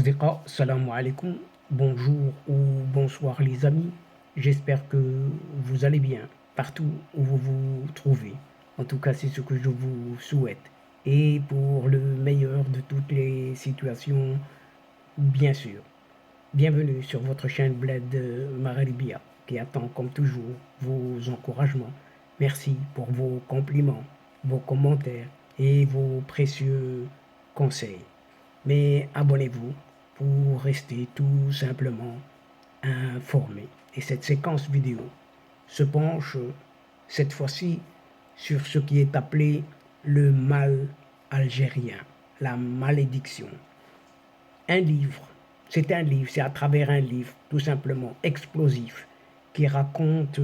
Asdiqa, salam alaikum, bonjour ou bonsoir les amis. J'espère que vous allez bien partout où vous vous trouvez. En tout cas, c'est ce que je vous souhaite. Et pour le meilleur de toutes les situations, bien sûr. Bienvenue sur votre chaîne Bled Maghribia qui attend comme toujours vos encouragements. Merci pour vos compliments, vos commentaires et vos précieux conseils. Mais abonnez-vous pour rester tout simplement informé. Et cette séquence vidéo se penche cette fois-ci sur ce qui est appelé le mal algérien, la malédiction. Un livre, c'est à travers un livre tout simplement explosif qui raconte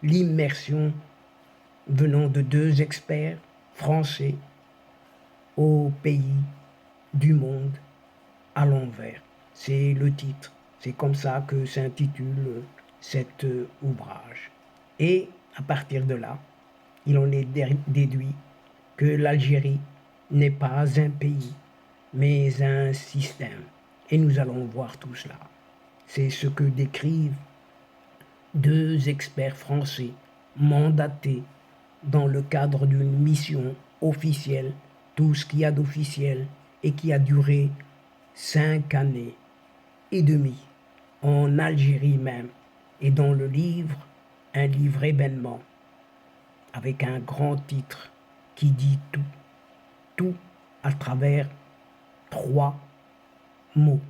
l'immersion venant de deux experts français au pays du monde à l'envers. C'est le titre. C'est comme ça que s'intitule cet ouvrage. Et à partir de là, il en est déduit que l'Algérie n'est pas un pays, mais un système. Et nous allons voir tout cela. C'est ce que décrivent deux experts français mandatés dans le cadre d'une mission officielle, tout ce qu'il y a d'officiel, et qui a duré 5 années et demie en Algérie même, et dans le livre, un livre événement, avec un grand titre qui dit tout, tout à travers 3 mots,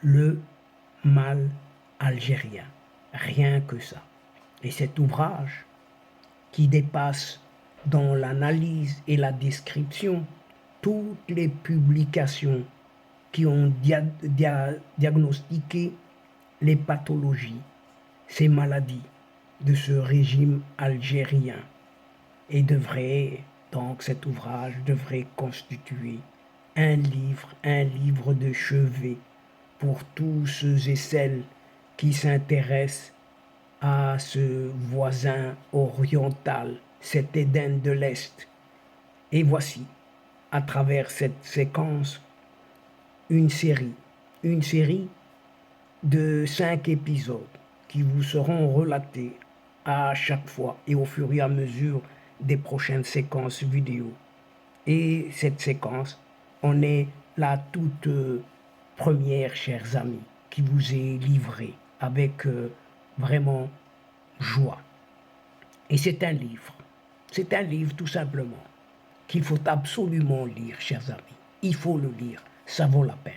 le mal algérien, rien que ça. Et cet ouvrage, qui dépasse dans l'analyse et la description toutes les publications qui ont diagnostiqué les pathologies, ces maladies de ce régime algérien. Et donc cet ouvrage devrait constituer un livre de chevet pour tous ceux et celles qui s'intéressent à ce voisin oriental, cet Éden de l'Est. Et voici, à travers cette séquence, une série de 5 épisodes qui vous seront relatés à chaque fois et au fur et à mesure des prochaines séquences vidéo. Et cette séquence, on est la toute première, chers amis, qui vous est livrée avec vraiment joie. Et c'est un livre tout simplement qu'il faut absolument lire, chers amis. Il faut le lire, ça vaut la peine.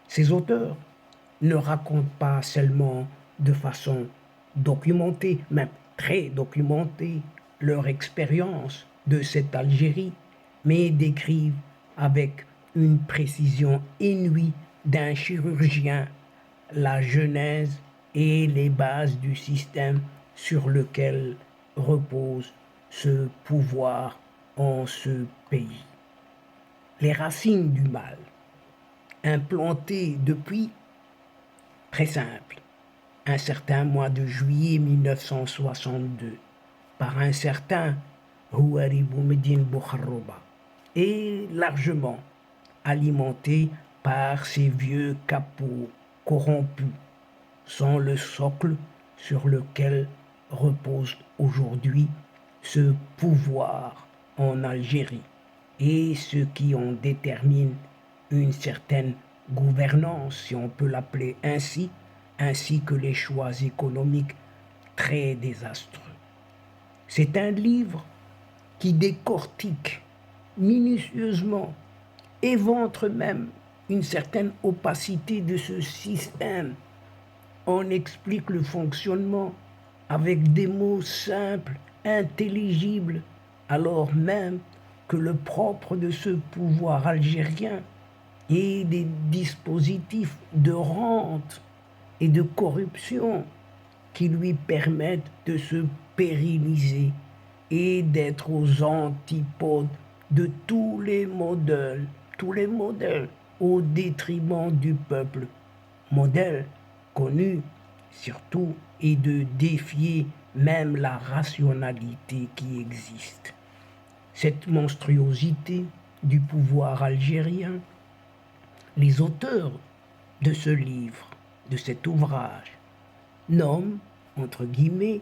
Ces auteurs ne racontent pas seulement de façon documentée, même très documentée, leur expérience de cette Algérie, mais décrivent avec une précision inouïe d'un chirurgien la genèse et les bases du système sur lequel repose ce pouvoir en ce pays. Les racines du mal, implantées depuis, très simple, un certain mois de juillet 1962, par un certain Houari Boumediene Boukhrouba, et largement alimenté par ces vieux capots corrompus, sont le socle sur lequel repose aujourd'hui ce pouvoir en Algérie et ce qui en détermine une certaine gouvernance, si on peut l'appeler ainsi que les choix économiques très désastreux. C'est un livre qui décortique minutieusement, éventre même une certaine opacité de ce système. On explique le fonctionnement avec des mots simples, intelligibles, alors même que le propre de ce pouvoir algérien est des dispositifs de rente et de corruption qui lui permettent de se pérenniser et d'être aux antipodes de tous les modèles au détriment du peuple, modèle connu surtout et de défier même la rationalité qui existe. Cette monstruosité du pouvoir algérien, les auteurs de ce livre, de cet ouvrage, nomme, entre guillemets,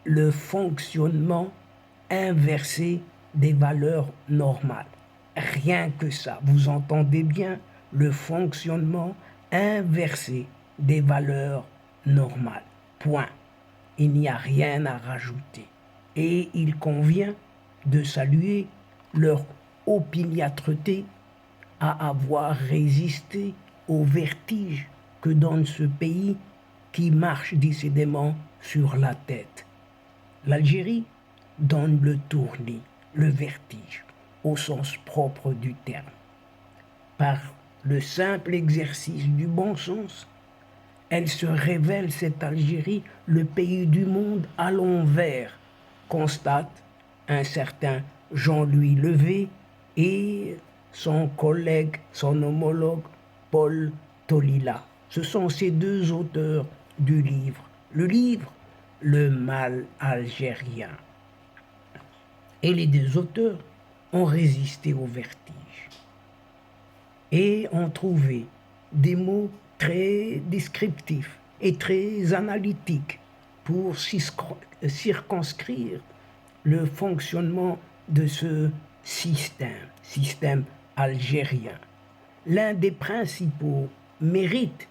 le fonctionnement inversé des valeurs normales. Rien que ça, vous entendez bien, le fonctionnement inversé des valeurs normales. Point. Il n'y a rien à rajouter. Et il convient de saluer leur opiniâtreté à avoir résisté au vertige que donne ce pays qui marche décidément sur la tête. L'Algérie donne le tournis, le vertige, au sens propre du terme. Par le simple exercice du bon sens, elle se révèle, cette Algérie, le pays du monde à l'envers, constate un certain Jean-Louis Levé et son collègue, son homologue Paul Tolila. Ce sont ces deux auteurs du livre. Le livre, Le mal algérien. Et les deux auteurs ont résisté au vertige et ont trouvé des mots très descriptifs et très analytiques pour circonscrire le fonctionnement de ce système algérien. L'un des principaux mérites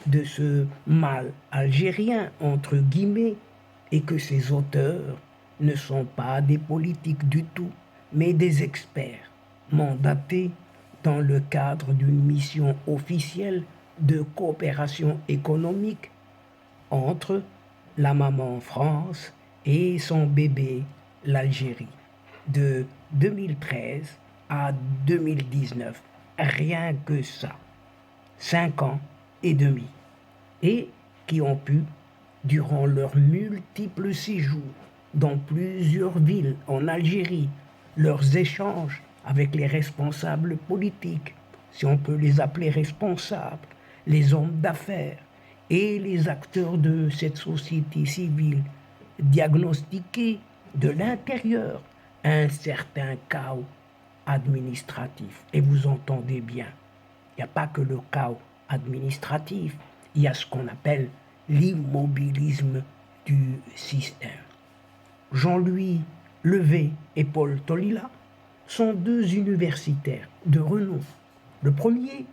de ce mal algérien, entre guillemets, est que ses auteurs ne sont pas des politiques du tout, mais des experts mandatés dans le cadre d'une mission officielle de coopération économique entre la maman France et son bébé l'Algérie de 2013 à 2019. Rien que ça. 5 ans et demi. Et qui ont pu, durant leurs multiples séjours dans plusieurs villes en Algérie, leurs échanges avec les responsables politiques, si on peut les appeler responsables, les hommes d'affaires et les acteurs de cette société civile, diagnostiquer de l'intérieur un certain chaos administratif. Et vous entendez bien, il n'y a pas que le chaos administratif, il y a ce qu'on appelle l'immobilisme du système. Jean-Louis Levé et Paul Tolila sont deux universitaires de renom. Le premier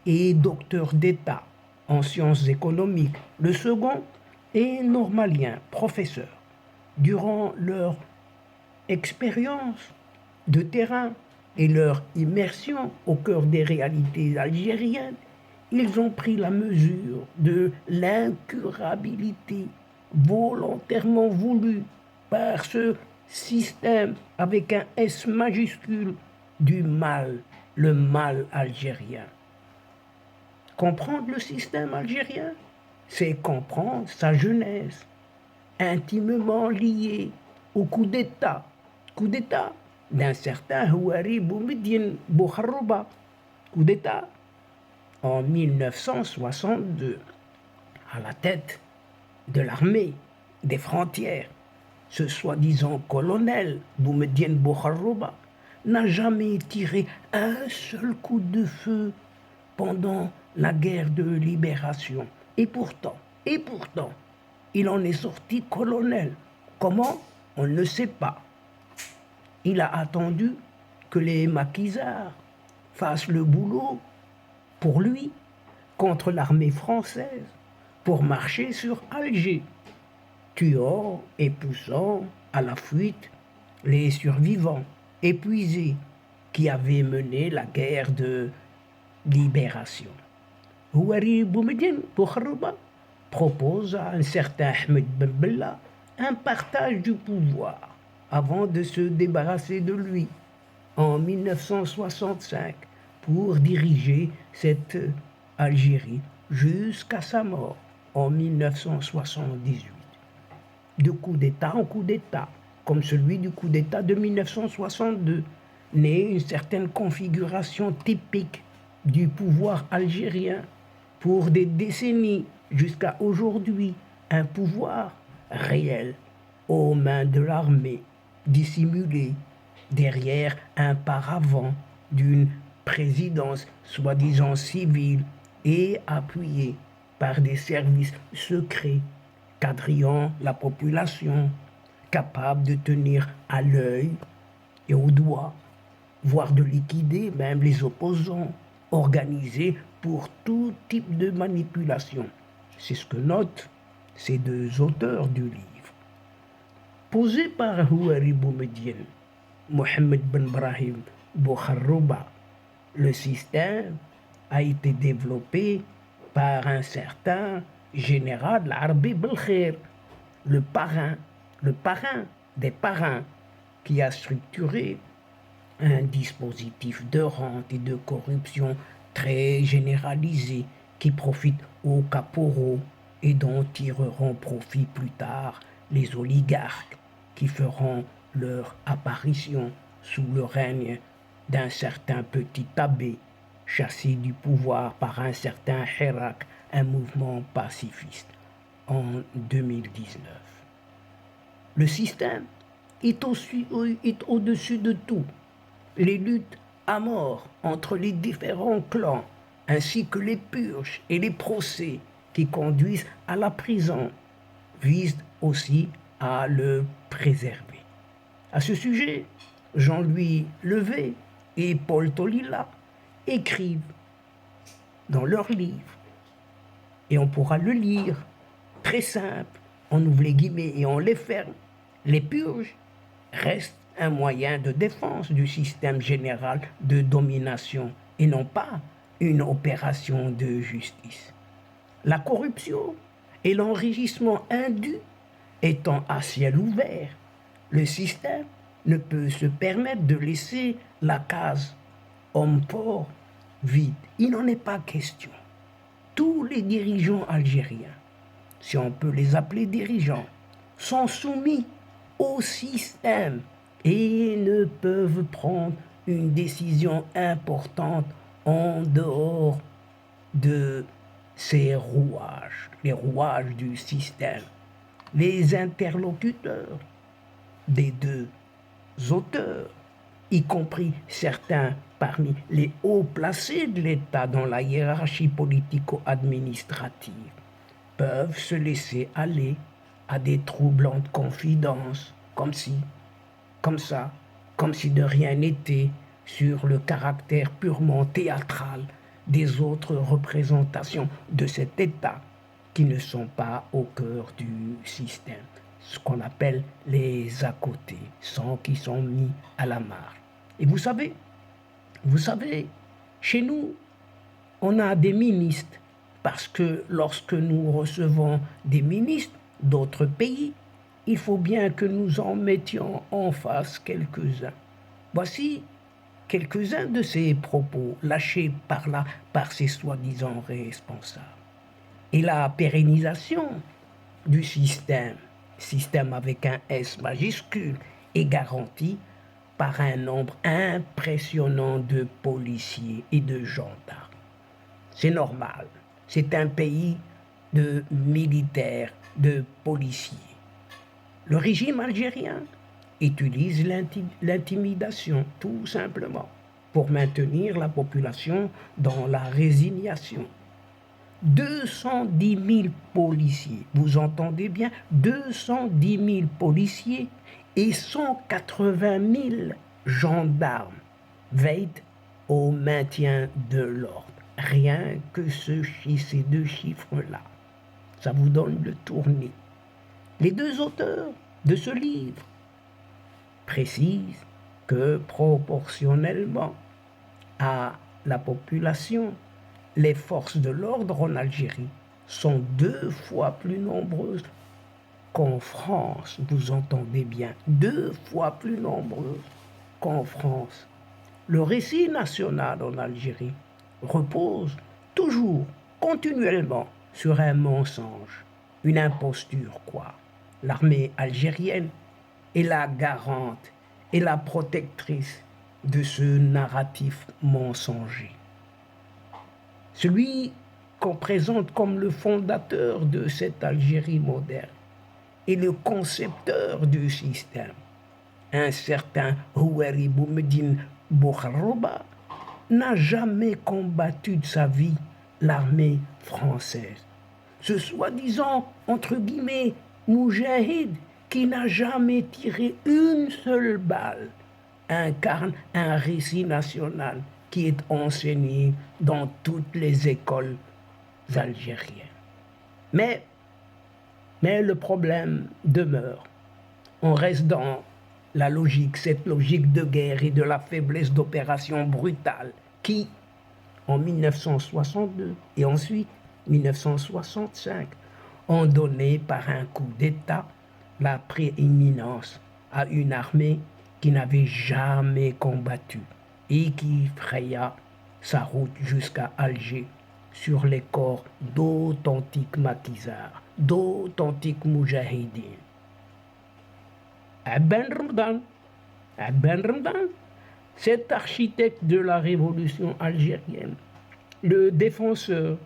est docteur d'État en sciences économiques. Le second est normalien, professeur. Durant leur expérience de terrain et leur immersion au cœur des réalités algériennes, ils ont pris la mesure de l'incurabilité volontairement voulue par ce système avec un S majuscule du mal, le mal algérien. Comprendre le système algérien, c'est comprendre sa genèse, intimement liée au coup d'État d'un certain Houari Boumediene Boukhrouba, coup d'État en 1962, à la tête de l'armée des frontières. Ce soi-disant colonel Boumediene Boukhrouba n'a jamais tiré un seul coup de feu pendant la guerre de libération. Et pourtant, il en est sorti colonel. Comment? On ne sait pas. Il a attendu que les maquisards fassent le boulot pour lui contre l'armée française pour marcher sur Alger, tuant et poussant à la fuite les survivants épuisés qui avaient mené la guerre de libération. Houari Boumediene Boukhrouba propose à un certain Ahmed Ben Bella un partage du pouvoir avant de se débarrasser de lui en 1965 pour diriger cette Algérie jusqu'à sa mort en 1978. De coup d'État en coup d'État, comme celui du coup d'État de 1962, naît une certaine configuration typique du pouvoir algérien pour des décennies jusqu'à aujourd'hui, un pouvoir réel aux mains de l'armée, dissimulé derrière un paravent d'une présidence soi-disant civile et appuyé par des services secrets quadrillant la population, capables de tenir à l'œil et au doigt, voire de liquider même les opposants, organisés pour tout type de manipulation. C'est ce que notent ces deux auteurs du livre. Posé par Houari Boumediene, Mohamed Ben Brahim Bokharouba, le système a été développé par un certain général Arbi Belkher, le parrain des parrains, qui a structuré un dispositif de rente et de corruption très généralisé qui profite aux caporaux et dont tireront profit plus tard les oligarques qui feront leur apparition sous le règne d'un certain petit abbé chassé du pouvoir par un certain Hirak, un mouvement pacifiste, en 2019. Le système est au-dessus de tout. Les luttes à mort entre les différents clans, ainsi que les purges et les procès qui conduisent à la prison, visent aussi à le préserver. À ce sujet, Jean-Louis Levé et Paul Tolila écrivent dans leur livre, et on pourra le lire, très simple, on ouvre les guillemets et on les ferme. Les purges restent un moyen de défense du système général de domination et non pas une opération de justice. La corruption et l'enrichissement indu étant à ciel ouvert, le système ne peut se permettre de laisser la case homme fort vide. Il n'en est pas question. Tous les dirigeants algériens, si on peut les appeler dirigeants, sont soumis au système et ne peuvent prendre une décision importante en dehors de ces rouages, les rouages du système. Les interlocuteurs des deux auteurs, y compris certains parmi les hauts placés de l'État dans la hiérarchie politico-administrative, peuvent se laisser aller à des troublantes confidences, comme si, comme ça, comme si de rien n'était, sur le caractère purement théâtral des autres représentations de cet État qui ne sont pas au cœur du système, ce qu'on appelle les à côté, sans qui sont mis à la marge. Et vous savez, chez nous, on a des ministres, parce que lorsque nous recevons des ministres d'autres pays, il faut bien que nous en mettions en face quelques-uns. Voici quelques-uns de ces propos lâchés par là par ces soi-disant responsables. Et la pérennisation du système avec un S majuscule, est garantie par un nombre impressionnant de policiers et de gendarmes. C'est normal, c'est un pays de militaires, de policiers. Le régime algérien utilise l'intimidation, tout simplement, pour maintenir la population dans la résignation. 210 000 policiers, vous entendez bien, 210 000 policiers et 180 000 gendarmes veillent au maintien de l'ordre. Rien que ces deux chiffres-là, ça vous donne le tournis. Les deux auteurs de ce livre précisent que proportionnellement à la population, les forces de l'ordre en Algérie sont 2 fois plus nombreuses qu'en France. Vous entendez bien, 2 fois plus nombreuses qu'en France. Le récit national en Algérie repose toujours, continuellement, sur un mensonge, une imposture, quoi. L'armée algérienne est la garante et la protectrice de ce narratif mensonger. Celui qu'on présente comme le fondateur de cette Algérie moderne et le concepteur du système, un certain Houari Boumediene Bokharouba, n'a jamais combattu de sa vie l'armée française. Ce soi-disant, entre guillemets, moujahid qui n'a jamais tiré une seule balle incarne un récit national qui est enseigné dans toutes les écoles algériennes. Mais le problème demeure. On reste dans la logique, cette logique de guerre et de la faiblesse d'opérations brutales qui, en 1962 et ensuite 1965, ont donné par un coup d'État la prééminence à une armée qui n'avait jamais combattu et qui fraya sa route jusqu'à Alger sur les corps d'authentiques maquisards, d'authentiques moujahidines. Abben Ramadan, cet architecte de la révolution algérienne, le défenseur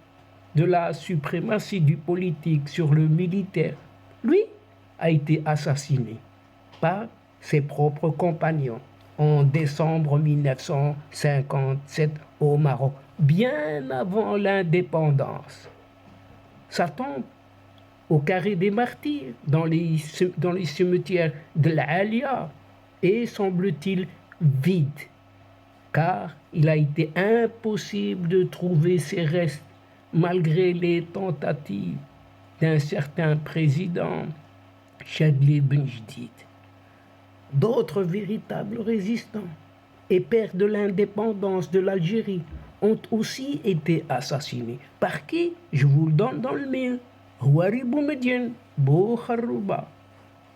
de la suprématie du politique sur le militaire, lui a été assassiné par ses propres compagnons en décembre 1957 au Maroc, bien avant l'indépendance. Sa tombe au carré des martyrs, dans les cimetières de l'Alia, est, semble-t-il, vide, car il a été impossible de trouver ses restes malgré les tentatives d'un certain président, Chadli Benjdid. D'autres véritables résistants et pères de l'indépendance de l'Algérie ont aussi été assassinés. Par qui? Je vous le donne dans le mille. Houari Boumediene, Bouharouba.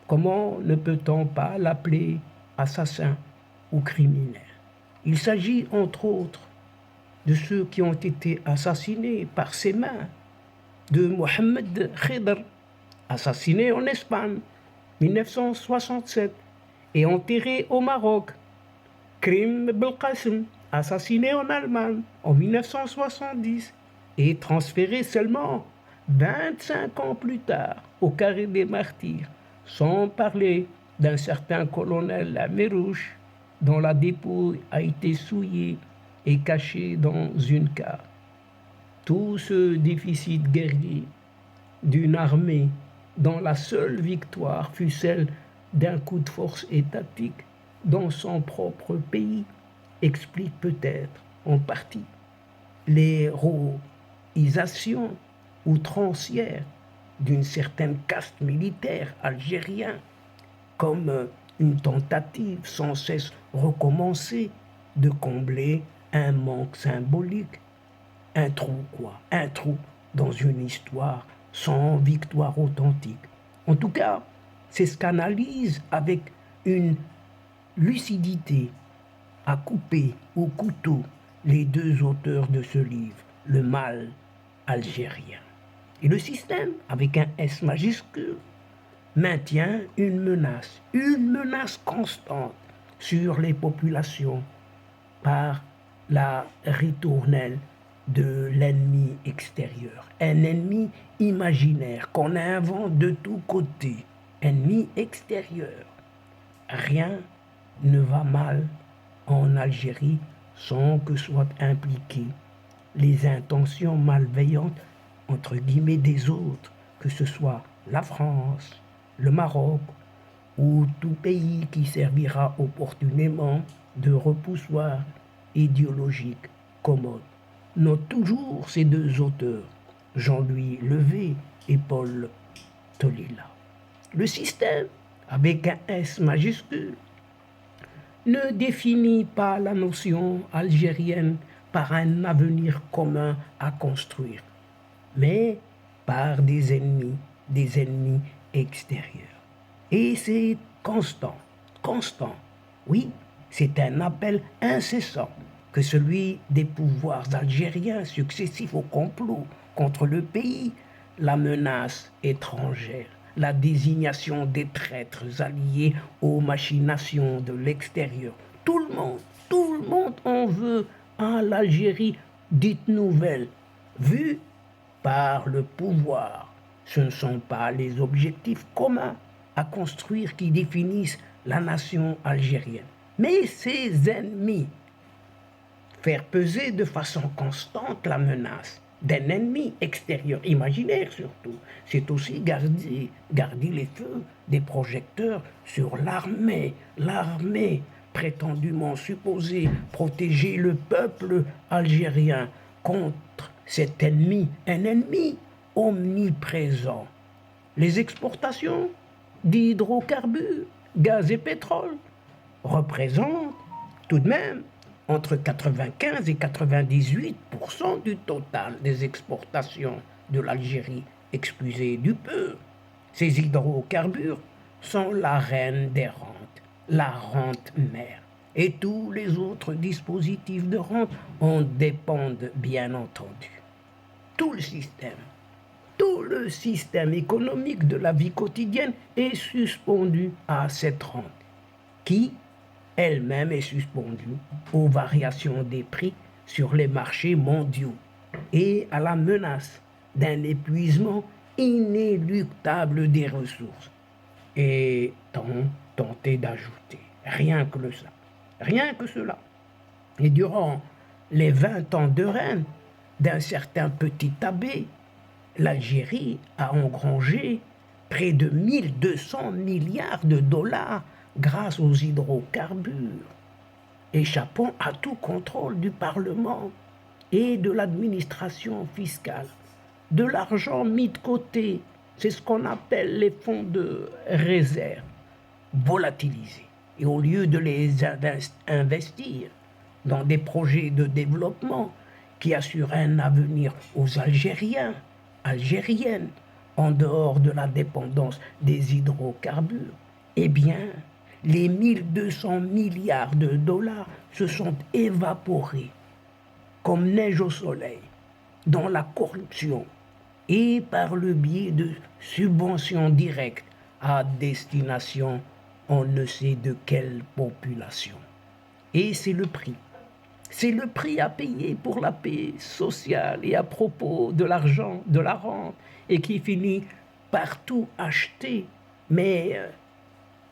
Comment ne peut-on pas l'appeler assassin ou criminel? Il s'agit entre autres de ceux qui ont été assassinés par ses mains, de Mohamed Khidr, assassiné en Espagne, 1967, et enterré au Maroc. Krim Belkacem, assassiné en Allemagne en 1970 et transféré seulement 25 ans plus tard au carré des martyrs, sans parler d'un certain colonel Lamérouche dont la dépouille a été souillée et cachée dans une cave. Tout ce déficit guerrier d'une armée dont la seule victoire fut celle d'un coup de force étatique dans son propre pays explique peut-être en partie l'héroïsation outrancière d'une certaine caste militaire algérienne, comme une tentative sans cesse recommencée de combler un manque symbolique. Un trou quoi? Un trou dans une histoire sans victoire authentique. En tout cas, c'est ce qu'analyse avec une lucidité à couper au couteau les deux auteurs de ce livre, Le mal algérien. Et le système, avec un S majuscule, maintient une menace constante sur les populations par la ritournelle de l'ennemi extérieur, un ennemi imaginaire qu'on invente de tous côtés, ennemi extérieur. Rien ne va mal en Algérie sans que soient impliquées les intentions malveillantes entre guillemets des autres, que ce soit la France, le Maroc ou tout pays qui servira opportunément de repoussoir idéologique commode. Note toujours ces deux auteurs, Jean-Louis Levé et Paul Tolila. Le système, avec un S majuscule, ne définit pas la notion algérienne par un avenir commun à construire, mais par des ennemis extérieurs. Et c'est constant. Oui, c'est un appel incessant que celui des pouvoirs algériens successifs au complot contre le pays, la menace étrangère, la désignation des traîtres alliés aux machinations de l'extérieur. Tout le monde en veut à l'Algérie dite nouvelle, vue par le pouvoir. Ce ne sont pas les objectifs communs à construire qui définissent la nation algérienne, mais ses ennemis. Faire peser de façon constante la menace d'un ennemi extérieur, imaginaire surtout. C'est aussi garder les feux des projecteurs sur l'armée. L'armée prétendument supposée protéger le peuple algérien contre cet ennemi, un ennemi omniprésent. Les exportations d'hydrocarbures, gaz et pétrole représentent tout de même entre 95 et 98% du total des exportations de l'Algérie, excusez du peu. Ces hydrocarbures sont la reine des rentes, la rente mère. Et tous les autres dispositifs de rente en dépendent bien entendu. Tout le système économique de la vie quotidienne est suspendu à cette rente, qui elle-même est suspendue aux variations des prix sur les marchés mondiaux et à la menace d'un épuisement inéluctable des ressources. Et tenter d'ajouter, rien que cela. Et durant les 20 ans de règne d'un certain petit abbé, l'Algérie a engrangé près de 1200 milliards de dollars grâce aux hydrocarbures, échappant à tout contrôle du Parlement et de l'administration fiscale. De l'argent mis de côté, c'est ce qu'on appelle les fonds de réserve, volatilisés. Et au lieu de les investir dans des projets de développement qui assurent un avenir aux Algériens, Algériennes, en dehors de la dépendance des hydrocarbures, eh bien, les 1200 milliards de dollars se sont évaporés comme neige au soleil dans la corruption et par le biais de subventions directes à destination on ne sait de quelle population. Et c'est le prix. C'est le prix à payer pour la paix sociale et à propos de l'argent, de la rente, et qui finit par tout acheter, mais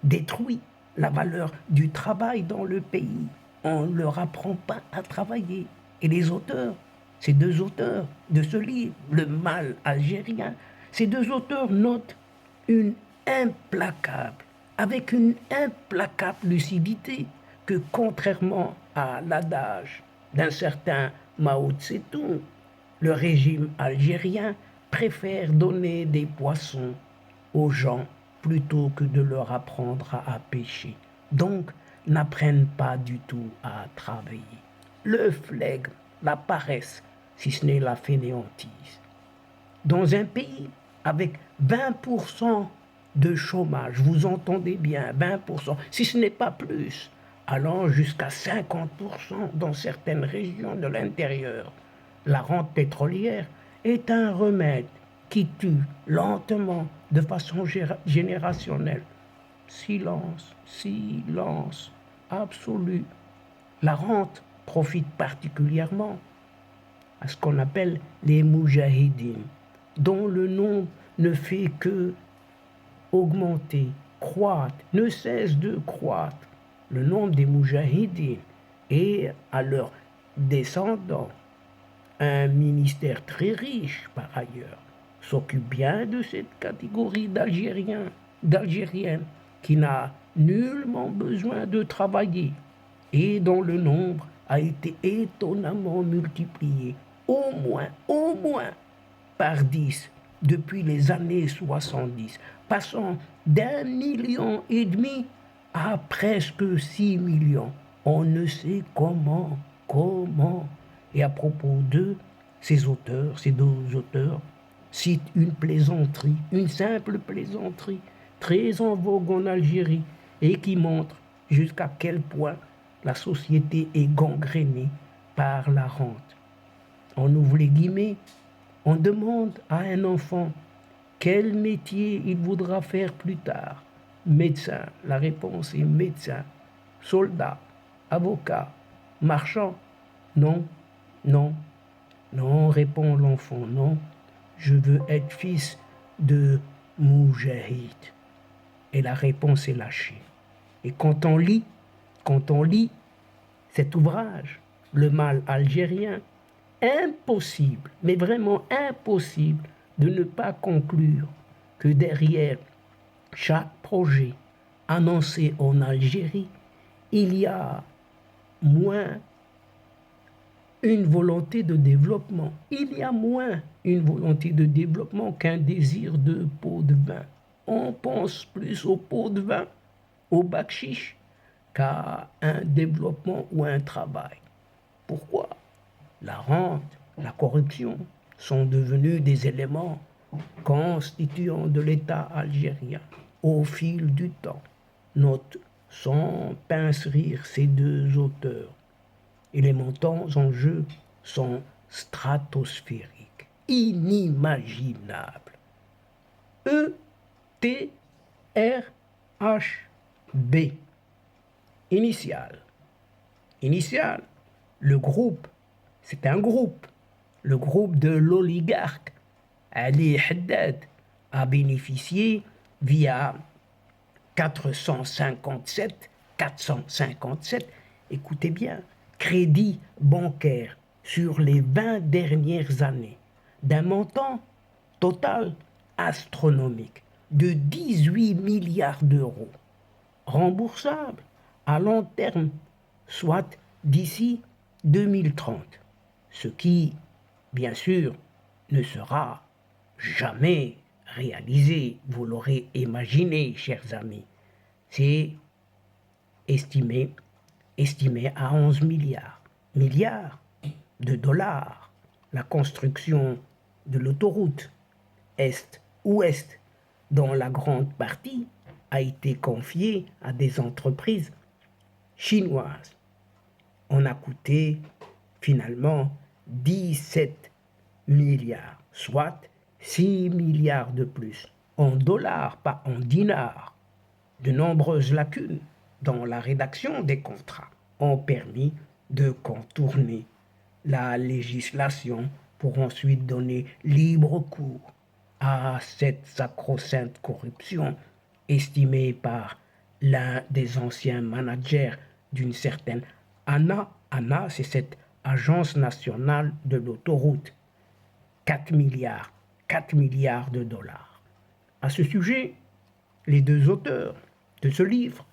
détruit la valeur du travail dans le pays. On ne leur apprend pas à travailler. Et les auteurs, ces deux auteurs de ce livre, Le mal algérien, ces deux auteurs notent avec une implacable lucidité, que contrairement à l'adage d'un certain Mao Tse-tung, le régime algérien préfère donner des poissons aux gens plutôt que de leur apprendre à pêcher. Donc, n'apprennent pas du tout à travailler. Le flegme, la paresse, si ce n'est la fainéantise. Dans un pays avec 20% de chômage, vous entendez bien, 20%, si ce n'est pas plus, allant jusqu'à 50% dans certaines régions de l'intérieur. La rente pétrolière est un remède qui tue lentement, de façon générationnelle. Silence, silence absolu. La rente profite particulièrement à ce qu'on appelle les moujahidines, dont le nombre ne fait que augmenter, croître, ne cesse de croître. Le nombre des moujahidines et à leurs descendants. Un ministère très riche, par ailleurs, s'occupe bien de cette catégorie d'Algériennes qui n'a nullement besoin de travailler et dont le nombre a été étonnamment multiplié, au moins, par 10 depuis les années 70, passant d'1,5 million à presque 6 millions. On ne sait comment. Et à propos d'eux, ces deux auteurs, citent une plaisanterie, une simple plaisanterie, très en vogue en Algérie, et qui montre jusqu'à quel point la société est gangrénée par la rente. On ouvre les guillemets, on demande à un enfant quel métier il voudra faire plus tard. Médecin, la réponse est médecin. Soldat, avocat, marchand. Non, non, non, répond l'enfant, non, je veux être fils de moujahid. Et la réponse est lâchée. Et quand on lit cet ouvrage, Le mal algérien, impossible, mais vraiment impossible de ne pas conclure que derrière chaque projet annoncé en Algérie, il y a moins une volonté de développement. Il y a moins une volonté de développement qu'un désir de pot de vin. On pense plus au pot de vin, au bakchiche, qu'à un développement ou un travail. Pourquoi? La rente, la corruption sont devenus des éléments constituants de l'État algérien au fil du temps. Note sans pince rire ces deux auteurs. Et les montants en jeu sont stratosphériques, inimaginables. E, T, R, H, B. Initial. Initial. Le groupe, c'est un groupe. Le groupe de l'oligarque Ali Haddad a bénéficié via 457, écoutez bien, crédit bancaire sur les 20 dernières années d'un montant total astronomique de 18 milliards d'euros, remboursable à long terme, soit d'ici 2030, ce qui, bien sûr, ne sera jamais réalisé, vous l'aurez imaginé, chers amis. C'est estimé à 11 milliards de dollars, la construction de l'autoroute Est-Ouest, dont la grande partie a été confiée à des entreprises chinoises. On a coûté finalement 17 milliards, soit 6 milliards de plus, en dollars, pas en dinars. De nombreuses lacunes dans la rédaction des contrats ont permis de contourner la législation pour ensuite donner libre cours à cette sacro-sainte corruption estimée par l'un des anciens managers d'une certaine ANA. ANA, c'est cette Agence nationale de l'autoroute. 4 milliards de dollars. À ce sujet, les deux auteurs de ce livre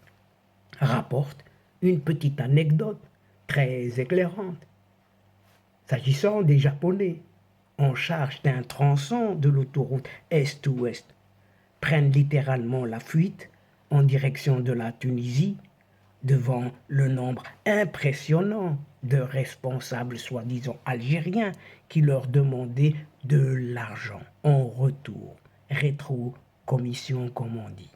rapportent une petite anecdote très éclairante. S'agissant des Japonais en charge d'un tronçon de l'autoroute Est-Ouest, prennent littéralement la fuite en direction de la Tunisie devant le nombre impressionnant de responsables soi-disant algériens qui leur demandaient de l'argent en retour, rétro-commission comme on dit.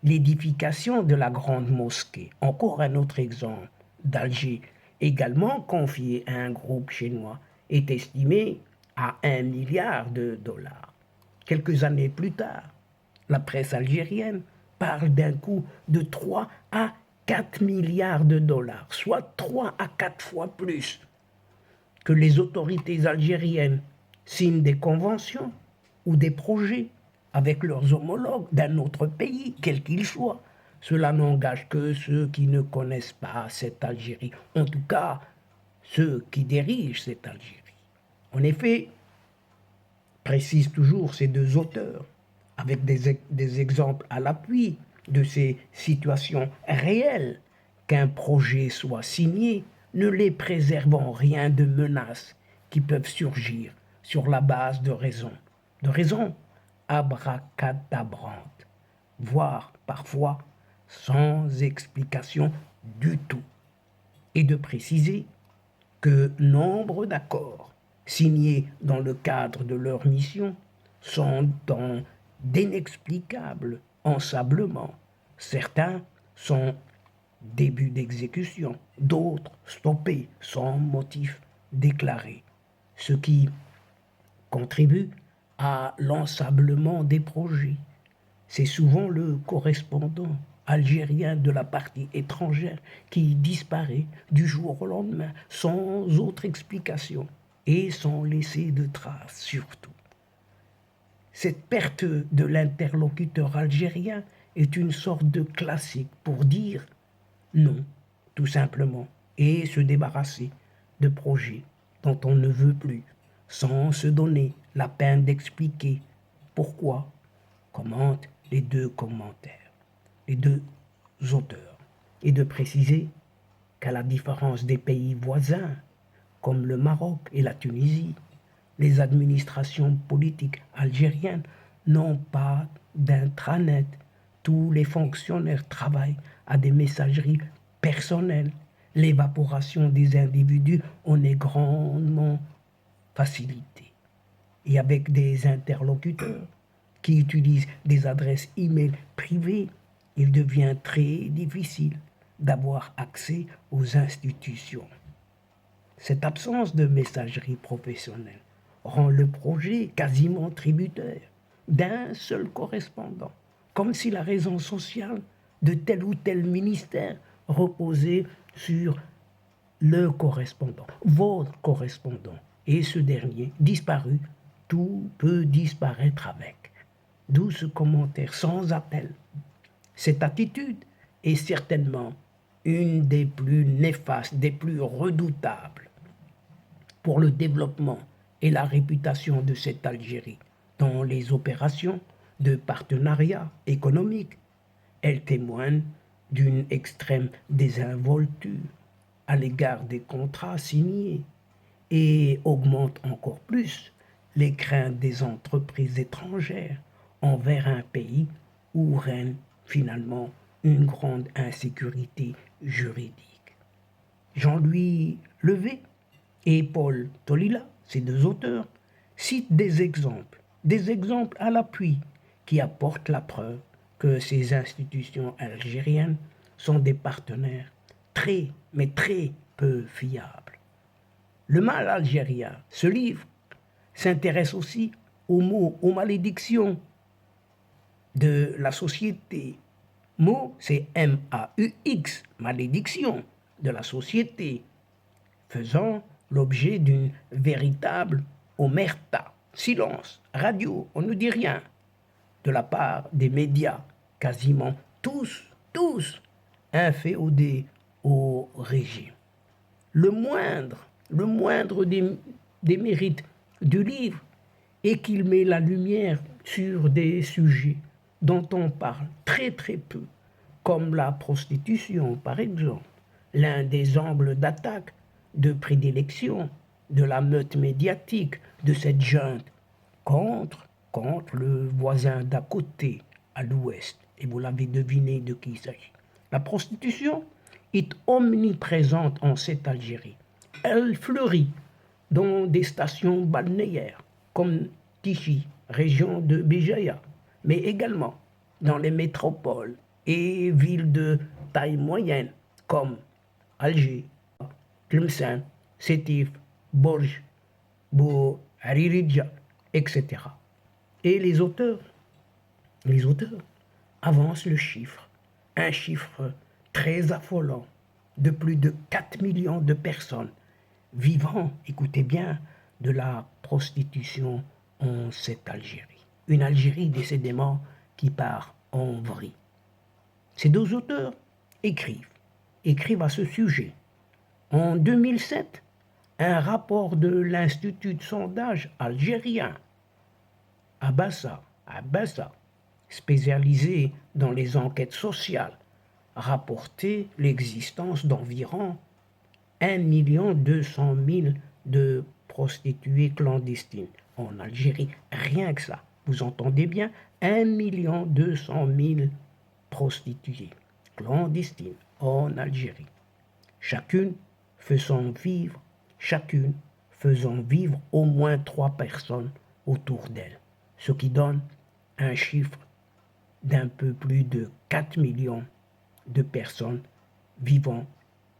L'édification de la grande mosquée, encore un autre exemple d'Alger, également confié à un groupe chinois, est estimée à 1 milliard de dollars. Quelques années plus tard, la presse algérienne parle d'un coût de 3 à 4 milliards de dollars, soit 3 à 4 fois plus. Que les autorités algériennes signent des conventions ou des projets avec leurs homologues d'un autre pays, quel qu'il soit. Cela n'engage que ceux qui ne connaissent pas cette Algérie, en tout cas ceux qui dirigent cette Algérie. En effet, précisent toujours ces deux auteurs, avec des exemples à l'appui de ces situations réelles, qu'un projet soit signé, ne les préservant rien de menaces qui peuvent surgir sur la base de raisons abracadabrantes, voire parfois sans explication du tout, et de préciser que nombre d'accords signés dans le cadre de leur mission sont dans d'inexplicables ensablements. Certains sont début d'exécution, d'autres stoppés sans motif déclaré, ce qui contribue à l'ensablement des projets. C'est souvent le correspondant algérien de la partie étrangère qui disparaît du jour au lendemain sans autre explication et sans laisser de traces surtout. Cette perte de l'interlocuteur algérien est une sorte de classique pour dire non, tout simplement, et se débarrasser de projets dont on ne veut plus, sans se donner la peine d'expliquer pourquoi, commentent les deux commentaires, les deux auteurs, et de préciser qu'à la différence des pays voisins, comme le Maroc et la Tunisie, les administrations politiques algériennes n'ont pas d'intranet. Tous les fonctionnaires travaillent à des messageries personnelles. L'évaporation des individus en est grandement facilitée. Et avec des interlocuteurs qui utilisent des adresses e-mail privées, il devient très difficile d'avoir accès aux institutions. Cette absence de messagerie professionnelle rend le projet quasiment tributaire d'un seul correspondant, comme si la raison sociale de tel ou tel ministère reposait sur le correspondant, votre correspondant, et ce dernier disparu, tout peut disparaître avec. D'où ce commentaire sans appel. Cette attitude est certainement une des plus néfastes, des plus redoutables pour le développement et la réputation de cette Algérie dans les opérations de partenariat économique. Elle témoigne d'une extrême désinvolture à l'égard des contrats signés et augmente encore plus les craintes des entreprises étrangères envers un pays où règne finalement une grande insécurité juridique. Jean-Louis Levé et Paul Tolila, ces deux auteurs, citent des exemples à l'appui qui apportent la preuve que ces institutions algériennes sont des partenaires très, mais très peu fiables. Le mal algérien, ce livre, s'intéresse aussi aux mots, aux malédictions de la société. Mot, c'est M-A-U-X, malédiction de la société, faisant l'objet d'une véritable omerta, silence, radio, on ne dit rien, de la part des médias, quasiment tous inféodés au régime. Le moindre des mérites du livre est qu'il met la lumière sur des sujets dont on parle très peu, comme la prostitution par exemple, l'un des angles d'attaque de prédilection de la meute médiatique de cette junte contre le voisin d'à côté à l'ouest. Et vous l'avez deviné de qui il s'agit. La prostitution est omniprésente en cette Algérie. Elle fleurit dans des stations balnéaires comme Tichy, région de Béjaïa, mais également dans les métropoles et villes de taille moyenne comme Alger, Tlemcen, Sétif, Borj, Bou Haririja, etc. Et les auteurs avancent le chiffre, un chiffre très affolant, de plus de 4 millions de personnes vivant, écoutez bien, de la prostitution en cette Algérie. Une Algérie décidément qui part en vrille. Ces deux auteurs écrivent à ce sujet. En 2007, un rapport de l'Institut de sondage algérien, Abassa, spécialisé dans les enquêtes sociales, rapportait l'existence d'environ 1 200 000 de prostituées clandestines en Algérie. Rien que ça. Vous entendez bien, 1 200 000 prostituées clandestines en Algérie. Chacune faisant vivre au moins 3 personnes autour d'elle, ce qui donne un chiffre d'un peu plus de 4 millions de personnes vivant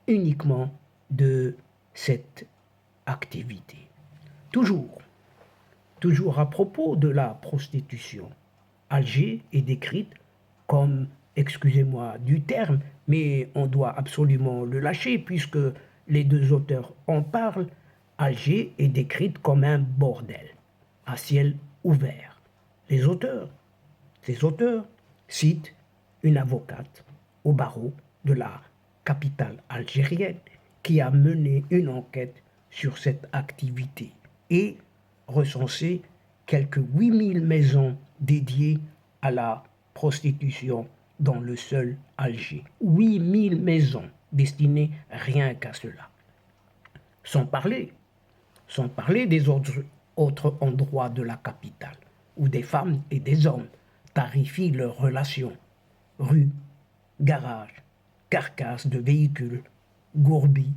uniquement de cette activité. Toujours à propos de la prostitution, Alger est décrite comme, excusez-moi du terme, mais on doit absolument le lâcher puisque les deux auteurs en parlent, Alger est décrite comme un bordel, à ciel ouvert. Ces auteurs citent une avocate au barreau de la capitale algérienne qui a mené une enquête sur cette activité et recenser quelques 8000 maisons dédiées à la prostitution dans le seul Alger. 8000 maisons destinées rien qu'à cela. Sans parler, sans parler des autres endroits de la capitale, où des femmes et des hommes tarifient leurs relations. Rues, garages, carcasses de véhicules, gourbis,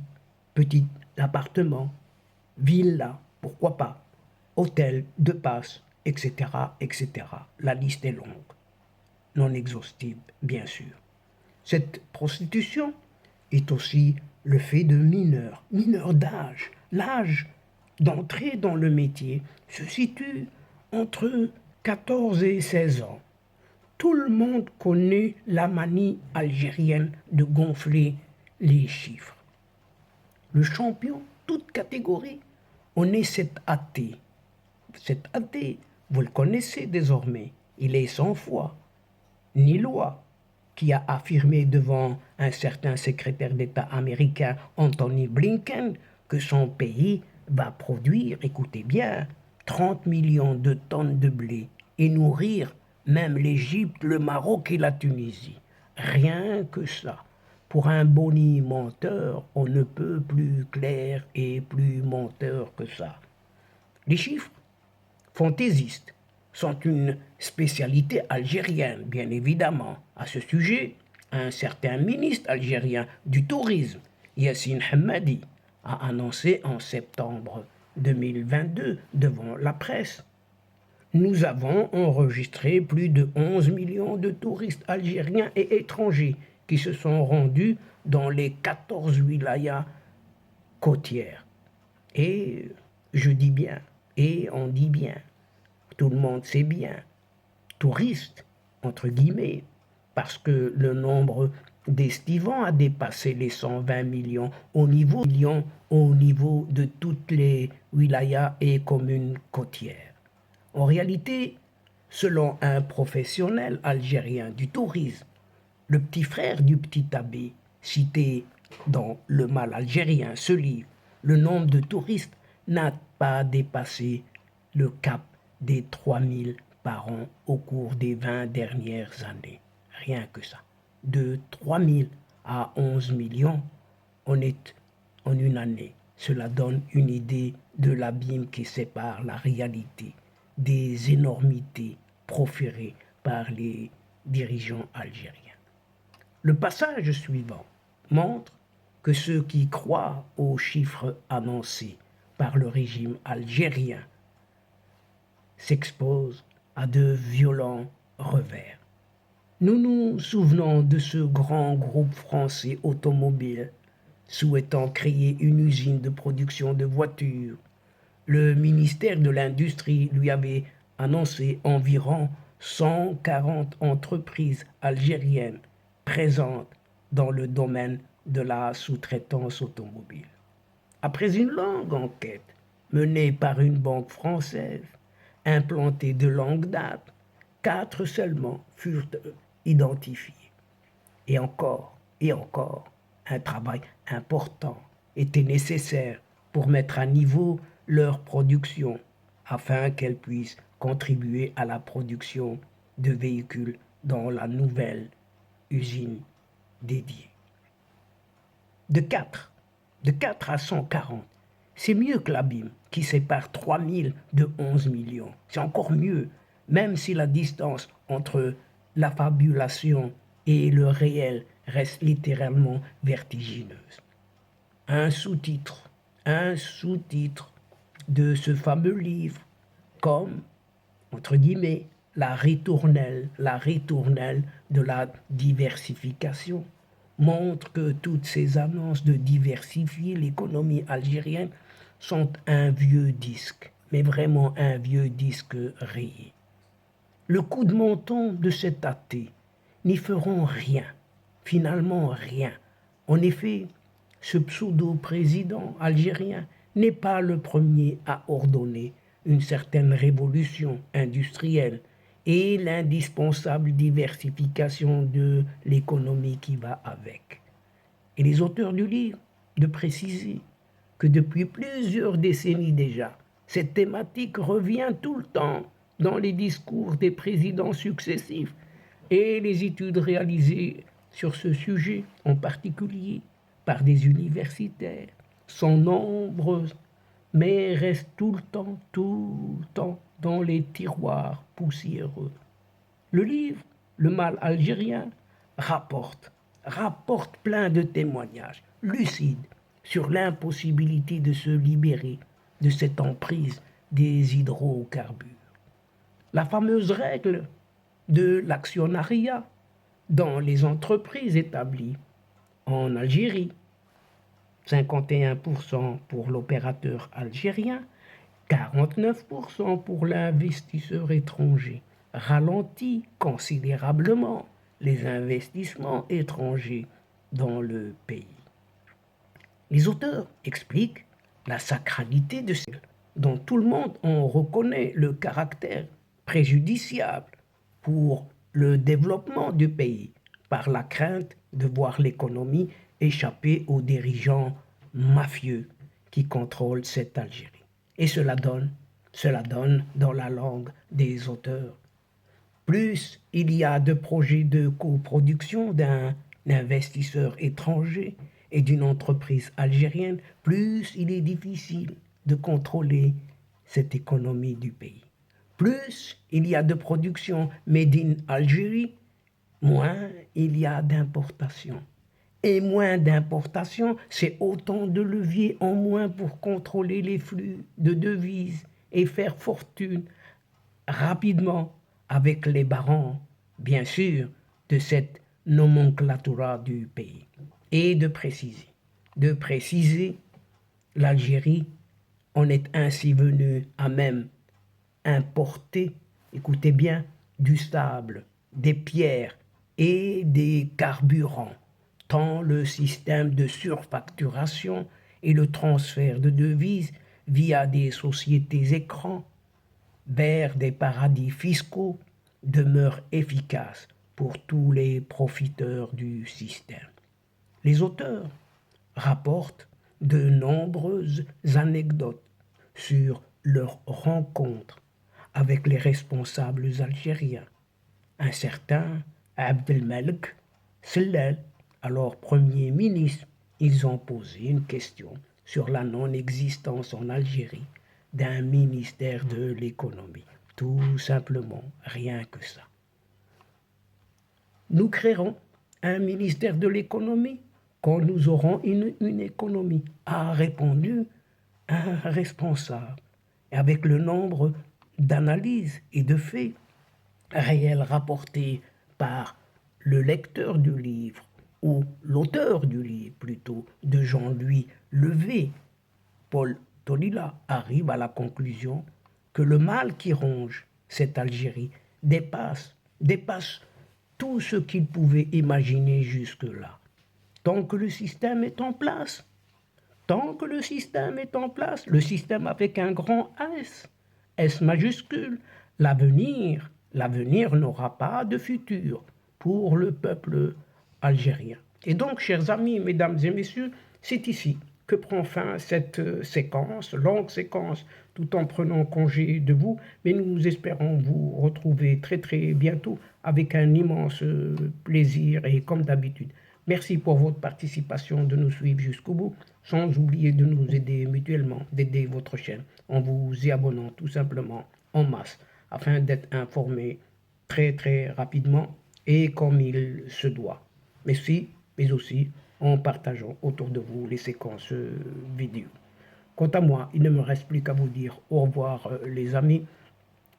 petits appartements, villas, pourquoi pas, hôtels de passe, etc., etc. La liste est longue, non exhaustive, bien sûr. Cette prostitution est aussi le fait de mineurs d'âge. L'âge d'entrée dans le métier se situe entre 14 et 16 ans. Tout le monde connaît la manie algérienne de gonfler les chiffres. Le champion, toute catégorie, on est cet athée. Cet athée, vous le connaissez désormais, il est sans foi ni loi, qui a affirmé devant un certain secrétaire d'État américain Anthony Blinken que son pays va produire, écoutez bien, 30 millions de tonnes de blé et nourrir même l'Égypte, le Maroc et la Tunisie. Rien que ça. Pour un boni menteur, on ne peut plus clair et plus menteur que ça. Les chiffres fantaisistes sont une spécialité algérienne, bien évidemment. À ce sujet, un certain ministre algérien du tourisme, Yassine Hamadi, a annoncé en septembre 2022 devant la presse: nous avons enregistré plus de 11 millions de touristes algériens et étrangers qui se sont rendus dans les 14 wilayas côtières. Et je dis bien, et on dit bien, tout le monde sait bien, touristes, entre guillemets, parce que le nombre d'estivants a dépassé les 120 millions au niveau de toutes les wilayas et communes côtières. En réalité, selon un professionnel algérien du tourisme, le petit frère du petit abbé, cité dans Le Mal algérien, ce livre, le nombre de touristes n'a pas dépassé le cap des 3000 par an au cours des 20 dernières années. Rien que ça. De 3000 à 11 millions, on est en une année. Cela donne une idée de l'abîme qui sépare la réalité des énormités proférées par les dirigeants algériens. Le passage suivant montre que ceux qui croient aux chiffres annoncés par le régime algérien s'exposent à de violents revers. Nous nous souvenons de ce grand groupe français automobile souhaitant créer une usine de production de voitures. Le ministère de l'Industrie lui avait annoncé environ 140 entreprises algériennes présentes dans le domaine de la sous-traitance automobile. Après une longue enquête menée par une banque française, implantée de longue date, 4 seulement furent identifiés. Et encore, un travail important était nécessaire pour mettre à niveau leur production afin qu'elles puissent contribuer à la production de véhicules dans la nouvelle usine dédiée. De 4 à 140, c'est mieux que l'abîme qui sépare 3000 de 11 millions. C'est encore mieux, même si la distance entre la fabulation et le réel reste littéralement vertigineuse. Un sous-titre de ce fameux livre, comme, entre guillemets, la ritournelle de la diversification, montre que toutes ces annonces de diversifier l'économie algérienne sont un vieux disque, mais vraiment un vieux disque rayé. Le coup de menton de cet athée n'y feront rien, finalement rien. En effet, ce pseudo-président algérien n'est pas le premier à ordonner une certaine révolution industrielle et l'indispensable diversification de l'économie qui va avec. Et les auteurs du livre de préciser que depuis plusieurs décennies déjà, cette thématique revient tout le temps dans les discours des présidents successifs et les études réalisées sur ce sujet, en particulier par des universitaires, sont nombreuses, mais restent tout le temps dans les tiroirs poussiéreux. Le livre, Le mal algérien, rapporte plein de témoignages lucides sur l'impossibilité de se libérer de cette emprise des hydrocarbures. La fameuse règle de l'actionnariat dans les entreprises établies en Algérie, 51% pour l'opérateur algérien, 49% pour l'investisseur étranger, ralentit considérablement les investissements étrangers dans le pays. Les auteurs expliquent la sacralité de ces règles, dont tout le monde en reconnaît le caractère préjudiciable pour le développement du pays par la crainte de voir l'économie échapper aux dirigeants mafieux qui contrôlent cette Algérie. Et cela donne dans la langue des auteurs. Plus il y a de projets de coproduction d'un investisseur étranger et d'une entreprise algérienne, plus il est difficile de contrôler cette économie du pays. Plus il y a de production made in Algérie, moins il y a d'importation. Et moins d'importation, c'est autant de leviers en moins pour contrôler les flux de devises et faire fortune rapidement avec les barons, bien sûr, de cette nomenclatura du pays. Et de préciser, l'Algérie en est ainsi venue à même importer, écoutez bien, du sable, des pierres et des carburants, tant le système de surfacturation et le transfert de devises via des sociétés écrans vers des paradis fiscaux demeurent efficaces pour tous les profiteurs du système. Les auteurs rapportent de nombreuses anecdotes sur leurs rencontres avec les responsables algériens. Un certain Abdelmalek Sellal, alors Premier ministre, ils ont posé une question sur la non-existence en Algérie d'un ministère de l'économie. Tout simplement, rien que ça. Nous créerons un ministère de l'économie quand nous aurons une économie, a répondu un responsable. Et avec le nombre d'analyses et de faits réels rapportés par le lecteur du livre, ou l'auteur du livre plutôt, de Jean-Louis Levé, Paul Tolila arrive à la conclusion que le mal qui ronge cette Algérie dépasse tout ce qu'il pouvait imaginer jusque-là. Tant que le système est en place, le système avec un grand S, S majuscule, l'avenir n'aura pas de futur pour le peuple algérien. Et donc, chers amis, mesdames et messieurs, c'est ici que prend fin cette longue séquence, tout en prenant congé de vous. Mais nous espérons vous retrouver très très bientôt avec un immense plaisir et comme d'habitude. Merci pour votre participation, de nous suivre jusqu'au bout, sans oublier de nous aider mutuellement, d'aider votre chaîne en vous y abonnant tout simplement en masse, afin d'être informé très très rapidement et comme il se doit. Merci, mais aussi en partageant autour de vous les séquences vidéo. Quant à moi, il ne me reste plus qu'à vous dire au revoir les amis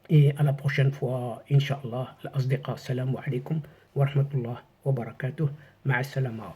et à la prochaine fois, Inch'Allah. Assalamu alaikum wa rahmatullah wa barakatuh. Ma'a salama.